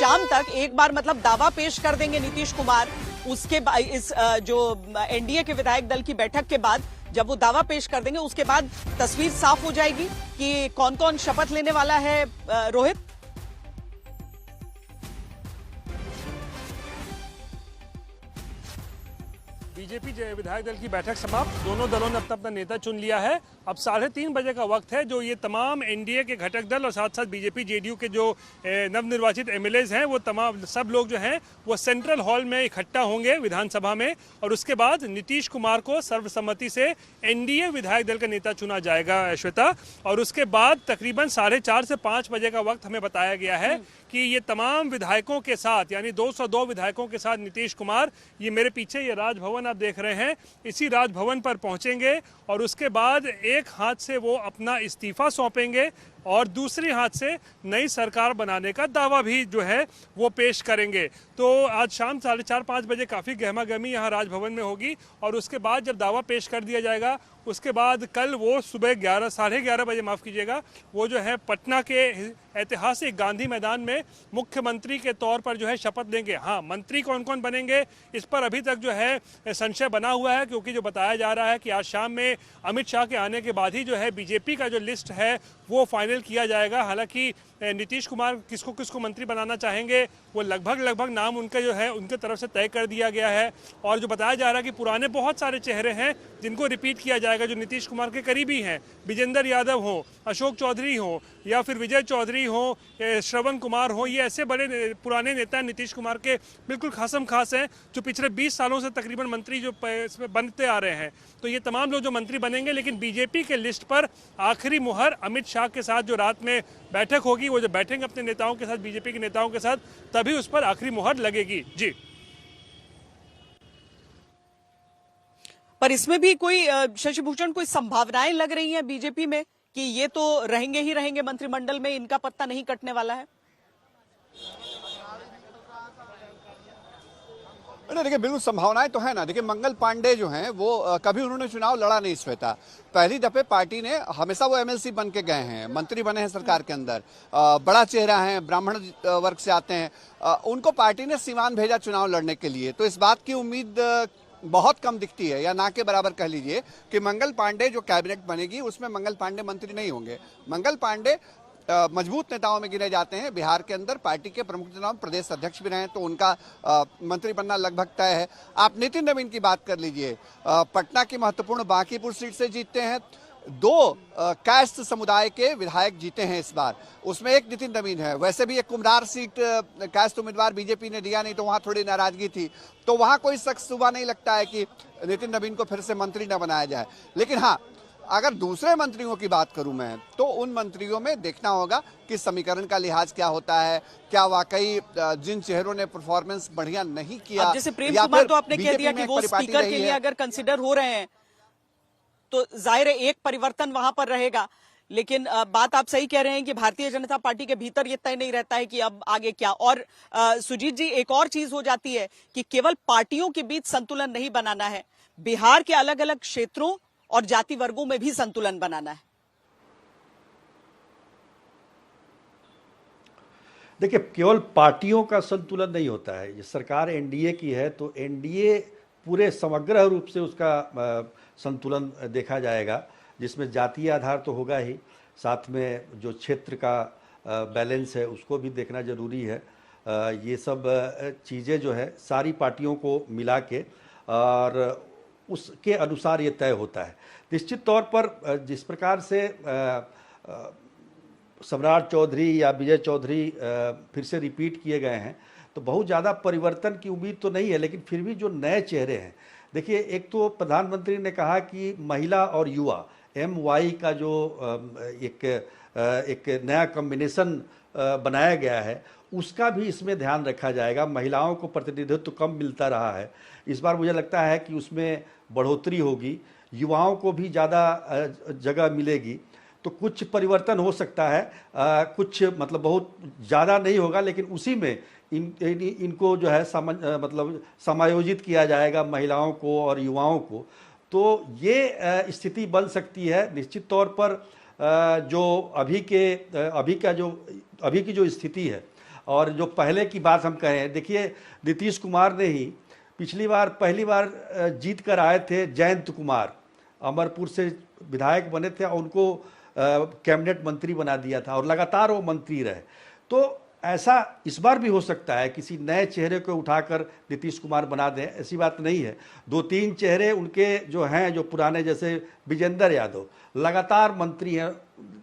शाम तक एक बार मतलब दावा पेश कर देंगे नीतीश कुमार। उसके बाद इस जो एनडीए के विधायक दल की बैठक के बाद जब वो दावा पेश कर देंगे उसके बाद तस्वीर साफ हो जाएगी कि कौन कौन शपथ लेने वाला है। रोहित, बीजेपी विधायक दल की बैठक समाप्त, दोनों दलों ने अपना अपना नेता चुन लिया है। अब 3:30 बजे का वक्त है। जो ये तमाम एनडीए के घटक दल और साथ साथ बीजेपी जेडीयू के जो नवनिर्वाचित एमएलएज हैं वो तमाम सब लोग जो हैं वो सेंट्रल हॉल में इकट्ठा होंगे विधानसभा में, और उसके बाद नीतीश कुमार को सर्वसम्मति से एनडीए विधायक दल का नेता चुना जाएगा श्वेता। और उसके बाद तकरीबन 4:30 से 5 बजे का वक्त हमें बताया गया है कि ये तमाम विधायकों के साथ यानी 202 विधायकों के साथ नीतीश कुमार, ये मेरे पीछे ये राजभवन आप देख रहे हैं, इसी राजभवन पर पहुंचेंगे और उसके बाद एक हाथ से वो अपना इस्तीफा सौंपेंगे और दूसरी हाथ से नई सरकार बनाने का दावा भी जो है वो पेश करेंगे। तो आज शाम 4:30-5 बजे काफ़ी गहमा गहमी यहाँ राजभवन में होगी और उसके बाद जब दावा पेश कर दिया जाएगा उसके बाद कल वो सुबह 11-11:30 बजे माफ़ कीजिएगा वो जो है पटना के ऐतिहासिक गांधी मैदान में मुख्यमंत्री के तौर पर जो है शपथ लेंगे। हाँ, मंत्री कौन कौन बनेंगे इस पर अभी तक जो है संशय बना हुआ है, क्योंकि जो बताया जा रहा है कि आज शाम में अमित शाह के आने के बाद ही जो है बीजेपी का जो लिस्ट है वो फाइनल किया जाएगा। हालांकि नीतीश कुमार किसको किसको मंत्री बनाना चाहेंगे वो लगभग नाम उनका जो है उनके तरफ से तय कर दिया गया है। और जो बताया जा रहा है कि पुराने बहुत सारे चेहरे हैं जिनको रिपीट किया जाएगा, जो नीतीश कुमार के करीबी हैं, विजेंद्र यादव हो, अशोक चौधरी हो या फिर विजय चौधरी हो, श्रवण कुमार हो, ये ऐसे बड़े पुराने नेता नीतीश कुमार के बिल्कुल खासम खास हैं जो पिछले 20 सालों से तकरीबन मंत्री जो बनते आ रहे हैं। तो ये तमाम लोग जो मंत्री बनेंगे, लेकिन बीजेपी के लिस्ट पर आखिरी मुहर अमित शाह के साथ जो रात में बैठक होगी, वो जो बैठेंगे अपने नेताओं के साथ, बीजेपी के नेताओं के साथ, तभी उस पर आखिरी मुहर लगेगी। जी, पर इसमें भी कोई शशि भूषण कोई संभावनाएं लग रही हैं बीजेपी में कि ये तो रहेंगे ही रहेंगे मंत्रिमंडल में, इनका पत्ता नहीं कटने वाला है? देखिए, बिल्कुल संभावनाएं तो है ना। देखिए, मंगल पांडे जो हैं वो कभी उन्होंने चुनाव लड़ा नहीं श्वेता। पहली दफे पार्टी ने हमेशा वो एमएलसी बन के गए हैं, मंत्री बने हैं सरकार के अंदर, बड़ा चेहरा है, ब्राह्मण वर्ग से आते हैं, उनको पार्टी ने सीवान भेजा चुनाव लड़ने के लिए। तो इस बात की उम्मीद बहुत कम दिखती है, या ना के बराबर कह लीजिए, कि मंगल पांडे जो कैबिनेट बनेगी उसमें मंगल पांडे मंत्री नहीं होंगे। मंगल पांडे मजबूत नेताओं में गिने जाते हैं। बिहार के अंदर पार्टी के प्रमुख नेताओं प्रदेश अध्यक्ष भी रहे हैं, तो उनका मंत्री बनना लगभग तय है। आप नितिन नवीन की बात कर लीजिए, पटना की महत्वपूर्ण बांकीपुर सीट से जीतते हैं, 2 कास्ट समुदाय के विधायक जीते हैं इस बार, उसमें एक नितिन नवीन है। वैसे भी एक कुम्हरार सीट कास्ट उम्मीदवार बीजेपी ने दिया नहीं, तो वहां थोड़ी नाराजगी थी, तो वहां कोई शख्स सुबह नहीं लगता है कि नितिन नवीन को फिर से मंत्री न बनाया जाए। लेकिन हाँ, अगर दूसरे मंत्रियों की बात करूं मैं, तो उन मंत्रियों में देखना होगा कि समीकरण का लिहाज क्या होता है, क्या वाकई जिन चेहरों ने परफॉर्मेंस बढ़िया नहीं किया, जैसे प्रेम कुमार तो आपने कह दिया कि वो स्पीकर के लिए अगर कंसिडर हो रहे हैं तो जाहिर है एक परिवर्तन वहां पर रहेगा। लेकिन बात आप सही कह रहे हैं कि भारतीय जनता पार्टी के भीतर ये तय नहीं रहता है कि अब आगे क्या। और सुजीत जी, एक और चीज हो जाती है कि केवल पार्टियों के बीच संतुलन नहीं बनाना है, बिहार के अलग अलग क्षेत्रों और जाति वर्गों में भी संतुलन बनाना है। देखिए, केवल पार्टियों का संतुलन नहीं होता है। ये सरकार एनडीए की है, तो एनडीए पूरे समग्र रूप से उसका संतुलन देखा जाएगा, जिसमें जातीय आधार तो होगा ही, साथ में जो क्षेत्र का बैलेंस है उसको भी देखना जरूरी है। ये सब चीज़ें जो है सारी पार्टियों को मिला के और उसके अनुसार ये तय होता है। निश्चित तौर पर जिस प्रकार से सम्राट चौधरी या विजय चौधरी फिर से रिपीट किए गए हैं, तो बहुत ज़्यादा परिवर्तन की उम्मीद तो नहीं है, लेकिन फिर भी जो नए चेहरे हैं, देखिए, एक तो प्रधानमंत्री ने कहा कि महिला और युवा MY का जो एक नया कॉम्बिनेशन बनाया गया है, उसका भी इसमें ध्यान रखा जाएगा। महिलाओं को प्रतिनिधित्व कम मिलता रहा है, इस बार मुझे लगता है कि उसमें बढ़ोतरी होगी, युवाओं को भी ज़्यादा जगह मिलेगी, तो कुछ परिवर्तन हो सकता है। कुछ मतलब बहुत ज़्यादा नहीं होगा, लेकिन उसी में इनको जो है मतलब समायोजित किया जाएगा, महिलाओं को और युवाओं को। तो ये स्थिति बन सकती है। निश्चित तौर पर जो अभी की जो स्थिति है, और जो पहले की बात हम कहें, देखिए नीतीश कुमार ने ही पहली बार जीत कर आए थे। जयंत कुमार अमरपुर से विधायक बने थे और उनको कैबिनेट मंत्री बना दिया था और लगातार वो मंत्री रहे। तो ऐसा इस बार भी हो सकता है, किसी नए चेहरे को उठाकर नीतीश कुमार बना दें, ऐसी बात नहीं है। 2-3 चेहरे उनके जो हैं, जो पुराने, जैसे विजेंद्र यादव लगातार मंत्री हैं।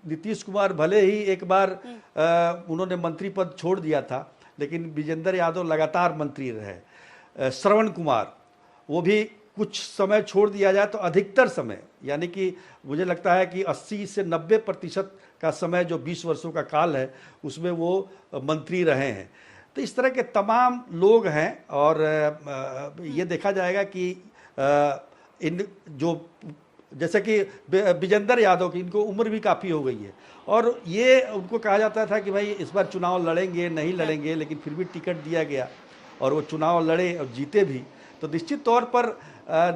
नीतीश कुमार भले ही एक बार उन्होंने मंत्री पद छोड़ दिया था, लेकिन विजेंद्र यादव लगातार मंत्री रहे। श्रवण कुमार, वो भी कुछ समय छोड़ दिया जाए तो अधिकतर समय, यानी कि मुझे लगता है कि 80 से 90% का समय, जो 20 वर्षों का काल है, उसमें वो मंत्री रहे हैं। तो इस तरह के तमाम लोग हैं और ये देखा जाएगा कि इन जो जैसे कि विजेंद्र यादव की, इनको उम्र भी काफ़ी हो गई है और ये उनको कहा जाता था कि भाई इस बार चुनाव लड़ेंगे नहीं लड़ेंगे, लेकिन फिर भी टिकट दिया गया और वो चुनाव लड़े और जीते भी। तो निश्चित तौर पर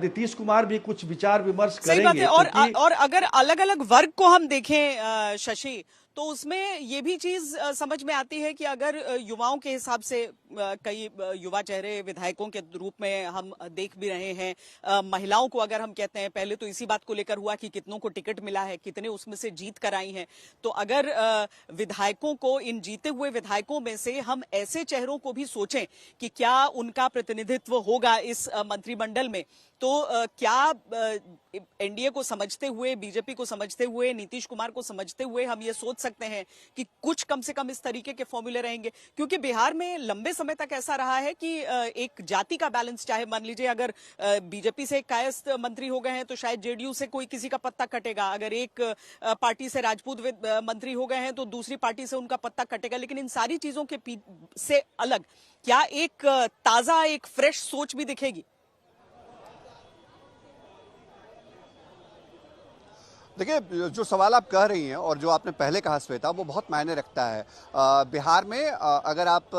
नीतीश कुमार भी कुछ विचार विमर्श करेंगे। सही बात है। और अगर अलग अलग वर्ग को हम देखें शशि, तो उसमें ये भी चीज समझ में आती है कि अगर युवाओं के हिसाब से कई युवा चेहरे विधायकों के रूप में हम देख भी रहे हैं। महिलाओं को अगर हम कहते हैं, पहले तो इसी बात को लेकर हुआ कि कितनों को टिकट मिला है, कितने उसमें से जीत कर आई हैं। तो अगर विधायकों को, इन जीते हुए विधायकों में से हम ऐसे चेहरों को भी सोचें कि क्या उनका प्रतिनिधित्व होगा इस मंत्रिमंडल में, तो क्या एनडीए को समझते हुए, बीजेपी को समझते हुए, नीतीश कुमार को समझते हुए हम ये सोच सकते हैं कि कुछ कम से कम इस तरीके के फॉर्मूले रहेंगे? क्योंकि बिहार में लंबे समय तक ऐसा रहा है कि एक जाति का बैलेंस, चाहे मान लीजिए अगर बीजेपी से एक कायस्थ मंत्री हो गए हैं तो शायद जेडीयू से कोई किसी का पत्ता कटेगा, अगर एक पार्टी से राजपूत मंत्री हो गए हैं तो दूसरी पार्टी से उनका पत्ता कटेगा। लेकिन इन सारी चीजों के से अलग क्या एक ताजा, एक फ्रेश सोच भी दिखेगी? देखिए, जो सवाल आप कह रही हैं और जो आपने पहले कहा श्वेता, वो बहुत मायने रखता है। बिहार में अगर आप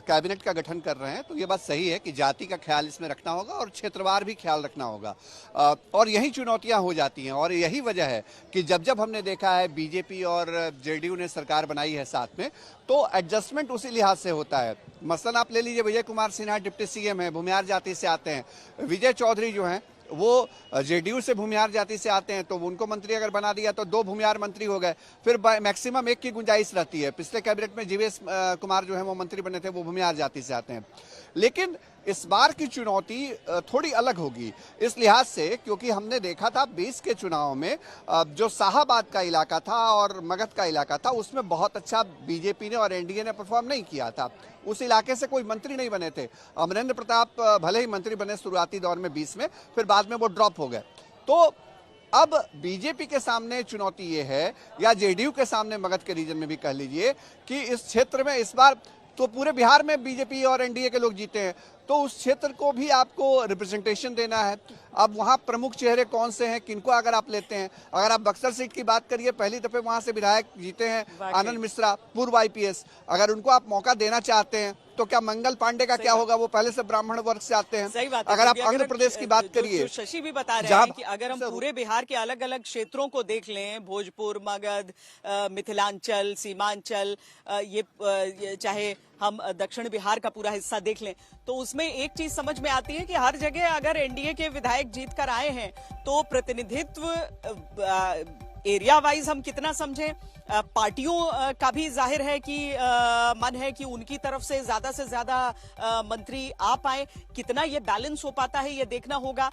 कैबिनेट का गठन कर रहे हैं तो ये बात सही है कि जाति का ख्याल इसमें रखना होगा और क्षेत्रवार भी ख्याल रखना होगा, और यही चुनौतियां हो जाती हैं। और यही वजह है कि जब जब हमने देखा है बीजेपी और जेडीयू ने सरकार बनाई है साथ में, तो एडजस्टमेंट उसी लिहाज से होता है। मसलन आप ले लीजिए, विजय कुमार सिन्हा डिप्टी सीएम है, भूमिहार जाति से आते हैं। विजय चौधरी जो हैं वो जेडीयू से भूमिहार जाति से आते हैं, तो उनको मंत्री अगर बना दिया तो 2 भूमिहार मंत्री हो गए। फिर मैक्सिमम 1 की गुंजाइश रहती है। पिछले कैबिनेट में जीवेश कुमार जो है वो मंत्री बने थे, वो भूमिहार जाति से आते हैं। लेकिन इस बार की चुनौती थोड़ी अलग होगी इस लिहाज से, क्योंकि हमने देखा था 20 के चुनाव में जो शाहाबाद का इलाका था और मगध का इलाका था, उसमें बहुत अच्छा बीजेपी ने और एनडीए ने परफॉर्म नहीं किया था। उस इलाके से कोई मंत्री नहीं बने थे। अमरेंद्र प्रताप भले ही मंत्री बने शुरुआती दौर में 20 में, फिर बाद में वो ड्रॉप हो गए। तो अब बीजेपी के सामने चुनौती ये है, या जेडीयू के सामने मगध के रीजन में भी कह लीजिए, कि इस क्षेत्र में इस बार तो पूरे बिहार में बीजेपी और एनडीए के लोग जीते हैं, तो उस क्षेत्र को भी आपको रिप्रेजेंटेशन देना है। अब वहाँ प्रमुख चेहरे कौन से हैं, किनको अगर आप लेते हैं, अगर आप बक्सर सीट की बात करिए, पहली दफे वहाँ से विधायक जीते हैं आनंद मिश्रा, पूर्व आईपीएस। अगर उनको आप मौका देना चाहते हैं तो क्या मंगल पांडे का क्या होगा? वो पहले से ब्राह्मण वर्ग से आते हैं। सही बात। अगर आप आंध्र प्रदेश की बात करिए, शशि भी बता रहे हैं कि अगर हम पूरे बिहार के अलग अलग क्षेत्रों को देख लें, भोजपुर, मगध, मिथिलांचल, सीमांचल, ये चाहे हम दक्षिण बिहार का पूरा हिस्सा देख लें, तो उसमें एक चीज समझ में आती है कि हर जगह अगर एनडीए के विधायक जीत कर आए हैं तो प्रतिनिधित्व एरिया वाइज हम कितना समझें, पार्टियों का भी जाहिर है कि मन है कि उनकी तरफ से ज्यादा मंत्री आ पाए, कितना ये बैलेंस हो पाता है ये देखना होगा।